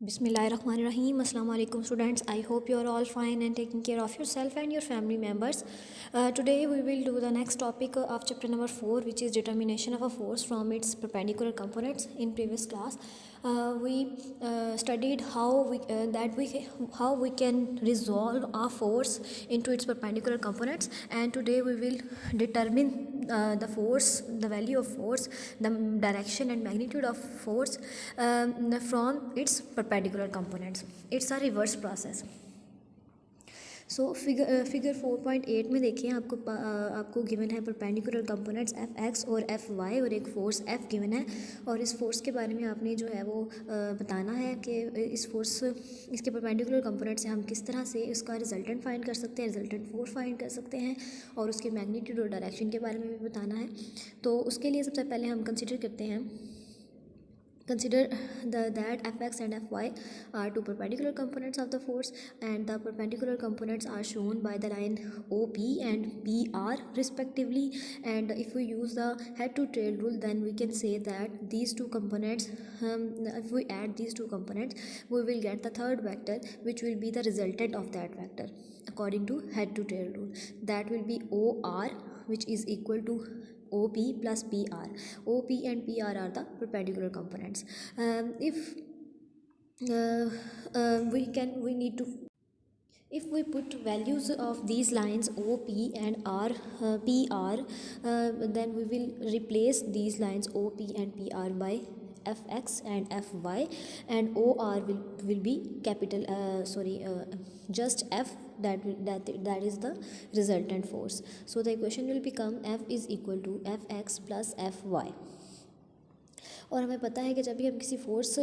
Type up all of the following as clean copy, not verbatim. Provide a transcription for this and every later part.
Bismillahirrahmanirrahim. Assalamu alaikum students. I hope you are all fine and taking care of yourself and your family members. Today we will do the next topic of chapter number 4, which is determination of a force from its perpendicular components. In previous class we studied how we can resolve a force into its perpendicular components, and today we will determine the force, the value of force, the direction and magnitude of force from its perpendicular components. It's a reverse process. So figure 4.8 में देखिए आपको given है perpendicular components F x और F Y और एक force F given है, और इस फोर्स के बारे में आपने जो है वो बताना है कि इस फोर्स इसके परपेंडिकुलर कंपोनेंट से हम किस तरह से इसका रिजल्टेंट फाइंड कर सकते हैं, रिजल्टेंट फोर्स फाइंड कर सकते हैं, और उसके मैग्नीट्यूड और डायरेक्शन के बारे में भी बताना है। तो उसके लिए सबसे पहले हम कंसिडर करते हैं Consider that fx and fy are two perpendicular components of the force, and the perpendicular components are shown by the line OP and PR respectively. And if we use the head to tail rule, then we can say that these two components, if we add these two components, we will get the third vector, which will be the resultant of that vector according to head to tail rule. That will be OR, which is equal to OP plus PR. OP and PR are the perpendicular components. If we put values of these lines OP and PR, then we will replace these lines OP and PR by fx and fy, and OR will be capital just f, that is the resultant force. So the equation will become F is equal to fx plus fy. और हमें पता है कि जब भी हम किसी force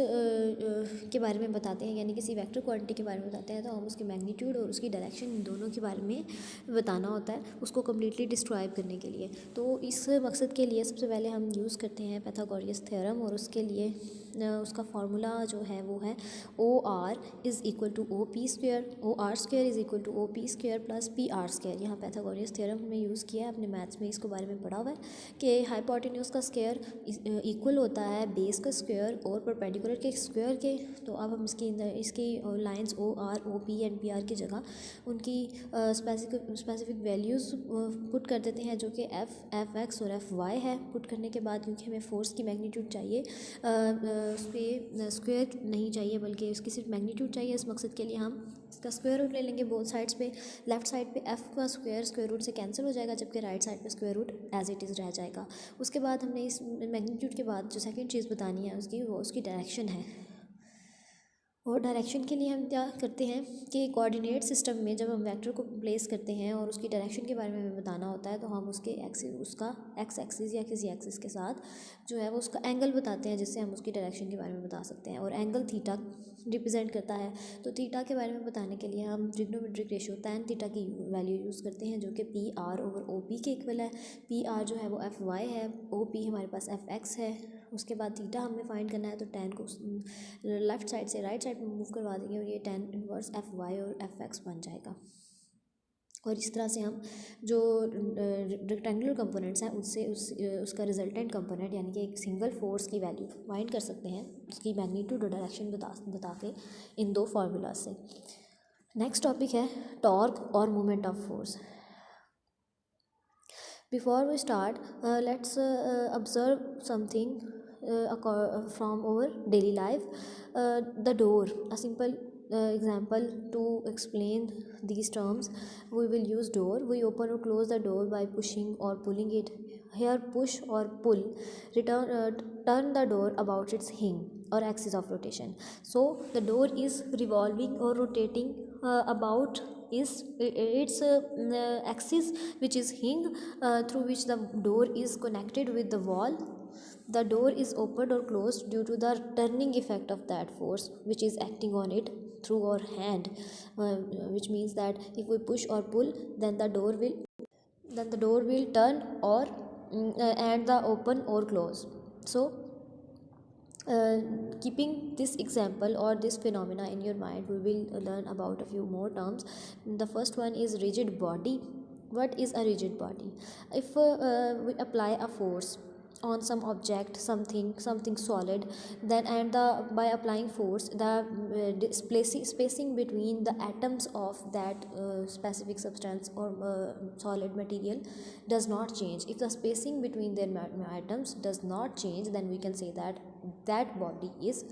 के बारे में बताते हैं, यानी किसी वेक्टर क्वांटिटी के बारे में बताते हैं, तो हम उसके मैग्नीट्यूड और उसकी डायरेक्शन इन दोनों के बारे में बताना होता है उसको कम्प्लीटली डिस्क्राइब करने के लिए। तो इस मकसद के लिए सबसे पहले हम यूज़ करते हैं पाइथागोरस थ्योरम, और उसके लिए उसका फार्मूला जो है वो है OR is equal to OP square, OR square is equal to OP square plus PR square. यहाँ पाइथागोरस थ्योरम हमने यूज़ किया है, अपने मैथ्स में इसको बारे में पढ़ा हुआ है कि हाइपोटेन्यूज का स्क्वायर इक्वल होता है बेस का स्क्वायर और परपेंडिकुलर के स्क्वायर के। तो अब हम इसकी lines OR OP and PR की जगह उनकी स्पेसिफिक वैल्यूज़ पुट कर देते हैं, जो कि fx और fy है। पुट करने के बाद क्योंकि हमें फोर्स की मैग्नीट्यूड चाहिए, उस पर स्क्वायर नहीं चाहिए बल्कि उसकी सिर्फ मैग्नीट्यूड चाहिए, इस मकसद के लिए हम इसका स्क्वायर रूट ले लेंगे बोथ साइड्स पे। लेफ्ट साइड पे f का स्क्वायर रूट से कैंसिल हो जाएगा, जबकि राइट साइड पे square root as it is रह जाएगा। उसके बाद हमने इस मैग्नीट्यूड के बाद जो सेकंड चीज़ बतानी है उसकी डायरेक्शन है। और डायरेक्शन के लिए हम क्या करते हैं कि कोऑर्डिनेट सिस्टम में जब हम वेक्टर को प्लेस करते हैं और उसकी डायरेक्शन के बारे में हमें बताना होता है, तो हम उसका एक्स एक्सिस या किसी एक्सिस के साथ जो है वो उसका एंगल बताते हैं, जिससे हम उसकी डायरेक्शन के बारे में बता सकते हैं। और एंगल थीटा रिप्रेजेंट करता है, तो थीटा के बारे में बताने के लिए हम ट्रिग्नोमेट्रिक रेशियो tan थीटा की वैल्यू यूज़ करते हैं, जो कि PR ओवर OP के इक्वल है। PR जो है वो FY है, OP हमारे पास FX है। उसके बाद थीटा हमें फाइंड करना है, तो tan को लेफ़्ट साइड से राइट साइड में मूव करवा देंगे और ये tan इनवर्स FY और FX बन जाएगा। और इस तरह से हम जो रेक्टेंगुलर कंपोनेंट्स हैं उसका रिजल्टेंट कंपोनेंट यानी कि एक सिंगल फोर्स की वैल्यू फाइंड कर सकते हैं, उसकी मैग्नीट्यूड और डायरेक्शन बता के इन दो फार्मूला से। नेक्स्ट टॉपिक है टॉर्क और moment of force. Before we start, let's observe something from our daily life. The door, a simple example to explain these terms. We will use door. We open or close the door by pushing or pulling it. Here, push or pull turn the door about its hinge or axis of rotation. So the door is revolving or rotating about its axis, which is hinge, through which the door is connected with the wall. The door is opened or closed due to the turning effect of that force which is acting on it through our hand, which means that if we push or pull, then the door will turn or and the open or close. So keeping this example or this phenomena in your mind, we will learn about a few more terms. The first one is rigid body. What is a rigid body? If we apply a force on some object, something solid, then and the by applying force, the spacing between the atoms of that specific substance or solid material does not change. If the spacing between their atoms does not change, then we can say that that body is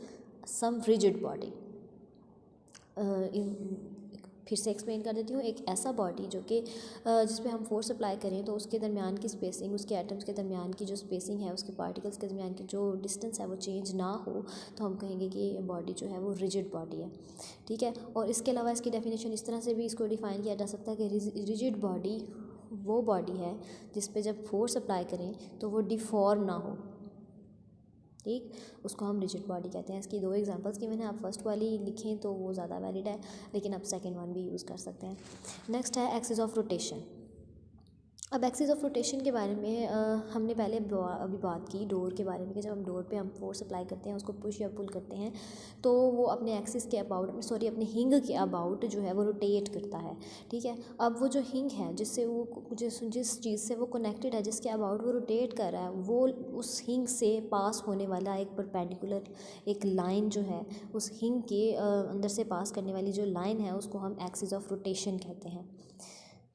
some rigid body. फिर से explain कर देती हूँ। एक ऐसा body जो कि जिस पे हम फोर्स अप्लाई करें तो उसके दरमियान की स्पेसिंग, उसके एटम्स के दरमियान की जो स्पेसिंग है, उसके पार्टिकल्स के दरमियान की जो डिस्टेंस है वो चेंज ना हो, तो हम कहेंगे कि ये बॉडी जो है वो रिजिड बॉडी है। ठीक है। और इसके अलावा इसकी डेफिनेशन इस तरह से भी इसको डिफ़ाइन किया जा सकता है कि रिजिड बॉडी वो बॉडी है जिस पे जब फोर्स अप्लाई करें तो वो डिफॉर्म ना हो। ठीक, उसको हम रिजिड बॉडी कहते हैं। इसकी 2 एग्जांपल्स की मैंने, आप फर्स्ट वाली लिखें तो वो ज़्यादा वैलिड है, लेकिन आप सेकंड वन भी यूज़ कर सकते हैं। नेक्स्ट है एक्सिस ऑफ रोटेशन। अब एक्सिस ऑफ रोटेशन के बारे में हमने पहले अभी बात की डोर के बारे में कि जब हम डोर पे हम फोर्स अप्लाई करते हैं, उसको पुश या पुल करते हैं, तो वो अपने एक्सिस के अबाउट अपने हिंग के अबाउट जो है वो रोटेट करता है। ठीक है। अब वो जो हिंग है जिससे वो जिस चीज़ से वो कनेक्टेड है, जिसके अबाउट वो रोटेट कर रहा है, वो उस हिंग से पास होने वाला एक परपेंडिकुलर एक लाइन जो है, उस हिंग के अंदर से पास करने वाली जो लाइन है उसको हम एक्सिस ऑफ रोटेशन कहते हैं।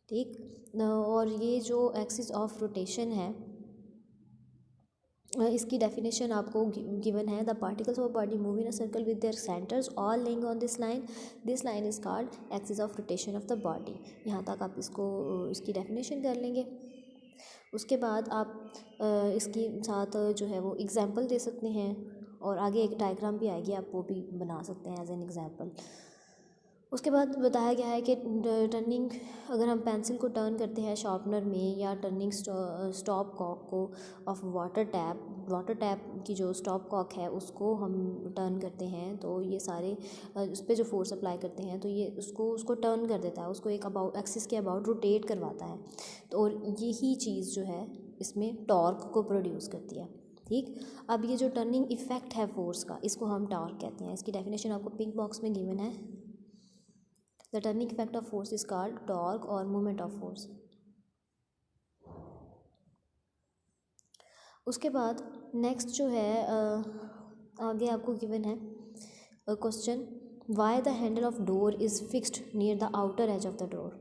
ठीक। और ये जो एक्सिस ऑफ रोटेशन है इसकी डेफिनेशन आपको गिवन है। The particles of body move in a circle with their centres all laying on this line is called axis of rotation of the body. यहाँ तक आप इसकी डेफिनेशन कर लेंगे। उसके बाद आप इसके साथ जो है वो एग्जांपल दे सकते हैं, और आगे एक डायग्राम भी आएगी, आप वो भी बना सकते हैं एज एन एग्जांपल। उसके बाद बताया गया है कि टर्निंग, अगर हम पेंसिल को टर्न करते हैं शार्पनर में, या टर्निंग स्टॉप कॉक को ऑफ वाटर टैप की जो स्टॉप कॉक है उसको हम टर्न करते हैं, तो ये सारे उस पर जो फोर्स अप्लाई करते हैं तो ये उसको टर्न कर देता है, उसको एक अबाउट एक्सिस के अबाउट रोटेट करवाता है। तो और यही चीज़ जो है इसमें टॉर्क को प्रोड्यूस करती है। ठीक। अब ये जो टर्निंग इफ़ेक्ट है फोर्स का, इसको हम टॉर्क कहते हैं। इसकी डेफिनेशन आपको पिंक बॉक्स में गिवन है। The turning effect of force is called torque or moment of force. उसके बाद नेक्स्ट जो है आगे आपको गिवन है question, why the handle of door is fixed near the outer as of the door.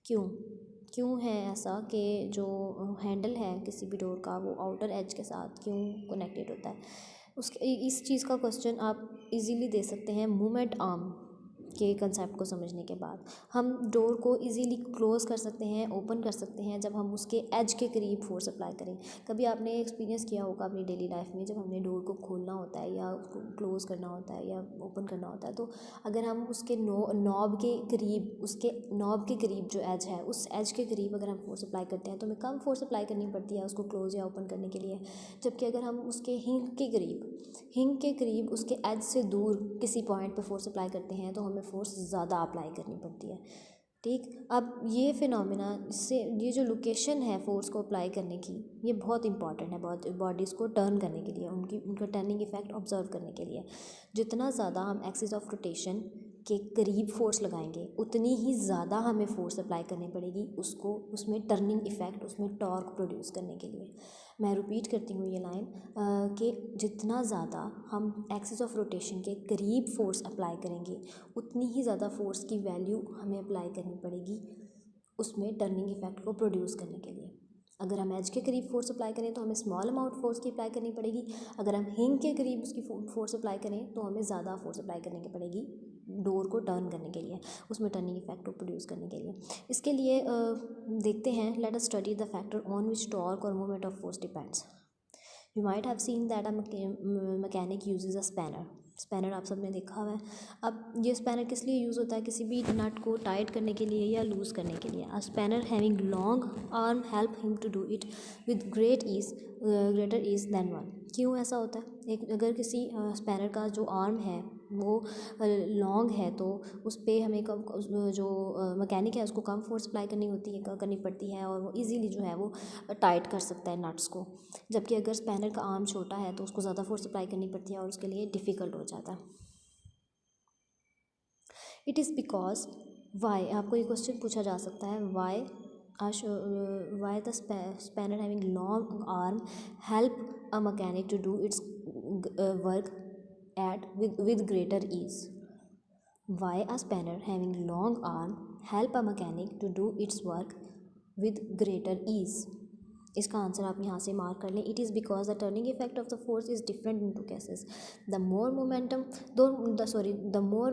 क्यों है ऐसा कि जो हैंडल है किसी भी डोर का वो आउटर एज के साथ क्यों कनेक्टेड होता है। इस चीज़ का क्वेश्चन आप इजीली दे सकते हैं मूवमेंट आर्म के कंसेप्ट को समझने के बाद। हम डोर को इजीली क्लोज़ कर सकते हैं, ओपन कर सकते हैं जब हम उसके एज के करीब फोर्स अप्लाई करें। कभी आपने एक्सपीरियंस किया होगा अपनी डेली लाइफ में, जब हमने डोर को खोलना होता है या उसको क्लोज़ करना होता है या ओपन करना होता है, तो अगर हम उसके नॉब के करीब जो एज है, उस एज के करीब अगर हम फोर्स अप्लाई करते हैं तो हमें कम फोर्स अप्लाई करनी पड़ती है उसको क्लोज़ या ओपन करने के लिए। जबकि अगर हम उसके हिंग के करीब उसके एज से दूर किसी पॉइंट पे फोर्स अप्लाई करते हैं तो हमें फोर्स ज़्यादा अप्लाई करनी पड़ती है। ठीक। अब ये फिनोमेना से ये जो लोकेशन है फोर्स को अप्लाई करने की, ये बहुत इंपॉर्टेंट है बॉडीज़ को टर्न करने के लिए, उनका टर्निंग इफेक्ट ऑब्जर्व करने के लिए। जितना ज़्यादा हम एक्सिस ऑफ रोटेशन के करीब फोर्स लगाएंगे उतनी ही ज़्यादा हमें फोर्स अप्लाई करनी पड़ेगी उसमें टर्निंग इफेक्ट, उसमें टॉर्क प्रोड्यूस करने के लिए। मैं रिपीट करती हूँ ये लाइन कि जितना ज़्यादा हम एक्सिस ऑफ रोटेशन के करीब फोर्स अप्लाई करेंगे उतनी ही ज़्यादा फोर्स की वैल्यू हमें अप्लाई करनी पड़ेगी उसमें टर्निंग इफेक्ट को प्रोड्यूस करने के लिए। अगर हम एज के करीब फोर्स अप्लाई करें तो हमें स्मॉल अमाउंट फोर्स की अप्लाई करनी पड़ेगी। अगर हम हिंग के करीब उसकी फोर्स अप्लाई करें तो हमें ज़्यादा फोर्स अप्लाई करने की पड़ेगी डोर को टर्न करने के लिए, उसमें टर्निंग इफेक्ट को प्रोड्यूस करने के लिए। इसके लिए देखते हैं, let us study the factor on which torque और movement of force depends. You might have seen that a mechanic uses a spanner आप सब ने देखा हुआ है। अब ये स्पैनर किस लिए यूज़ होता है, किसी भी नट को टाइट करने के लिए या लूज़ करने के लिए। A spanner having long arm help him to do it with greater ease than one. क्यों ऐसा होता है? अगर किसी स्पैनर का जो आर्म है वो लॉन्ग है तो उस पर हमें जो मैकेनिक है उसको कम फोर्स अप्लाई करनी पड़ती है और वो इजीली जो है वो टाइट कर सकता है नट्स को। जबकि अगर स्पैनर का आर्म छोटा है तो उसको ज़्यादा फोर्स अप्लाई करनी पड़ती है और उसके लिए डिफ़िकल्ट हो जाता है। इट इज़ बिकॉज वाई, आपको ये क्वेश्चन पूछा जा सकता है, Y why the spanner having long arm help a mechanic to do its work with greater ease. Why a spanner having long arm help a mechanic to do its work with greater ease. इसका answer आप यहाँ से mark कर लें. It is because the turning effect of the force is different in two cases. The more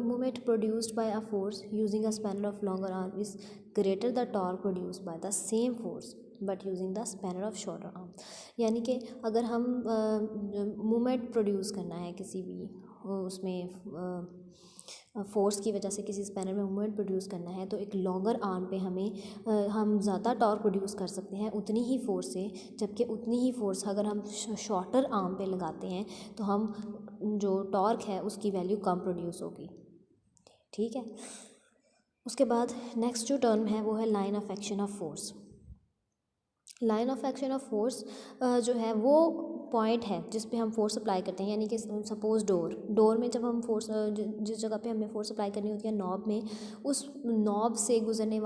moment produced by a force using a spanner of longer arm is greater the torque produced by the same force but using the spanner of shorter arm. यानी कि अगर हम moment produce करना है किसी भी उसमें force की वजह से किसी स्पैनर में मूवमेंट प्रोड्यूस करना है, तो एक लॉन्गर आर्म पे हम ज़्यादा टॉर्क प्रोड्यूस कर सकते हैं उतनी ही फोर्स से, जबकि उतनी ही फोर्स अगर हम शॉर्टर आर्म पे लगाते हैं तो हम जो टॉर्क है उसकी वैल्यू कम प्रोड्यूस होगी. ठीक है. उसके बाद नेक्स्ट जो टर्म है वो है line of action of force. Line of action of force जो है वो पॉइंट है जिस पे हम फोर्स अप्लाई करते हैं. यानी कि सपोज़ डोर में जब हम फोर्स जिस जगह पे हमें फोर्स अप्लाई करनी होती है नॉब में, उस नॉब से गुजरने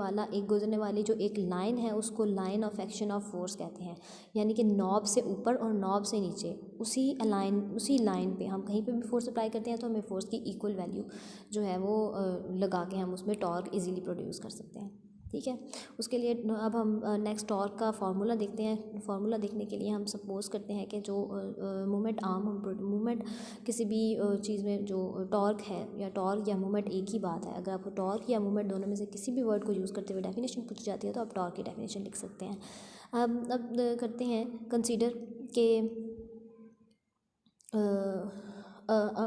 वाली जो एक लाइन है उसको line of action of force कहते हैं. यानी कि नॉब से ऊपर और नॉब से नीचे उसी लाइन पे हम कहीं पे भी फोर्स अप्लाई करते हैं तो हमें फोर्स की इक्वल वैल्यू जो है वो लगा के हम उसमें टॉर्क ईजीली प्रोड्यूस कर सकते हैं. ठीक है. उसके लिए अब हम नेक्स्ट टॉर्क का फार्मूला देखते हैं. फार्मूला देखने के लिए हम सपोज़ करते हैं कि जो मूवमेंट किसी भी चीज़ में जो टॉर्क है या टॉर्क या मूवमेंट एक ही बात है. अगर आपको टॉर्क या मूवमेंट दोनों में से किसी भी वर्ड को यूज़ करते हुए डेफिनेशन पूछी जाती है तो आप टॉर्क की डेफिनेशन लिख सकते हैं. अब करते हैं कंसीडर के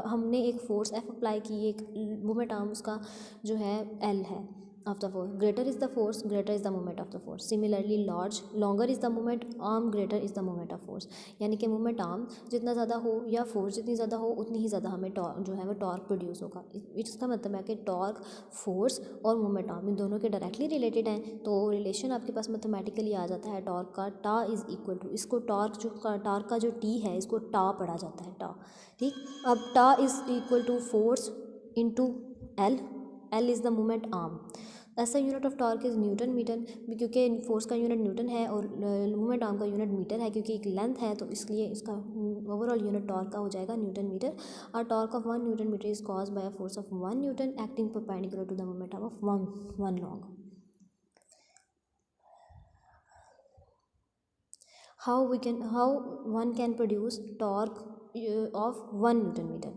हमने एक फोर्स F अप्लाई की, एक मूवमेंट आर्म उसका जो है L है of the force. Greater is the force, greater is the moment of the force. Similarly longer is the moment arm, greater is the moment of force. यानी कि moment arm जितना ज़्यादा हो या फोर्स जितनी ज़्यादा हो उतनी ही ज़्यादा हमें जो है वो टॉर्क प्रोड्यूस होगा. इसका मतलब है कि टॉर्क फोर्स और मोमेंट आर्म इन दोनों के डायरेक्टली रिलेटेड हैं. तो रिलेशन आपके पास मैथमेटिकली आ जाता है टॉर्क का. टा इज़ इक्वल टू, इसको टॉर्क का जो टी है इसको टा पढ़ा जाता है, टा. ठीक. अब tau is equal to force into L is the moment arm. ऐसा unit of torque is newton metre, क्योंकि फोर्स का यूनिट न्यूटन है और मोमेंट आर्म का यूनिट मीटर है क्योंकि एक लेंथ है, तो इसलिए इसका ओवरऑल यूनिट टॉर्क का हो जाएगा न्यूटन मीटर. और torque of 1 newton metre is caused by a force of 1 newton acting perpendicular to the moment arm of 1 long. how one can produce torque of 1 newton meter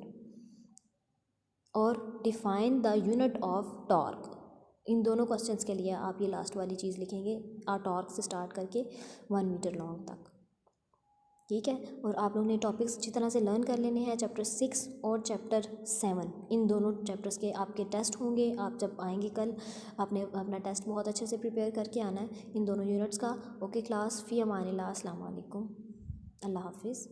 और define the unit of torque. इन दोनों questions के लिए आप ये last वाली चीज़ लिखेंगे torque से स्टार्ट करके 1 मीटर लॉन्ग तक. ठीक है. और आप लोगों ने टॉपिक्स अच्छी तरह से लर्न कर लेने हैं. चैप्टर 6 और चैप्टर 7 इन दोनों चैप्टर्स के आपके टेस्ट होंगे. आप जब आएंगे कल आपने अपना टेस्ट बहुत अच्छे से प्रिपेयर करके आना है इन दोनों यूनिट्स का. ओके क्लास, फ़ी अमानिल्लाह, अस्सलाम वालेकुम, अल्लाह हाफिज़.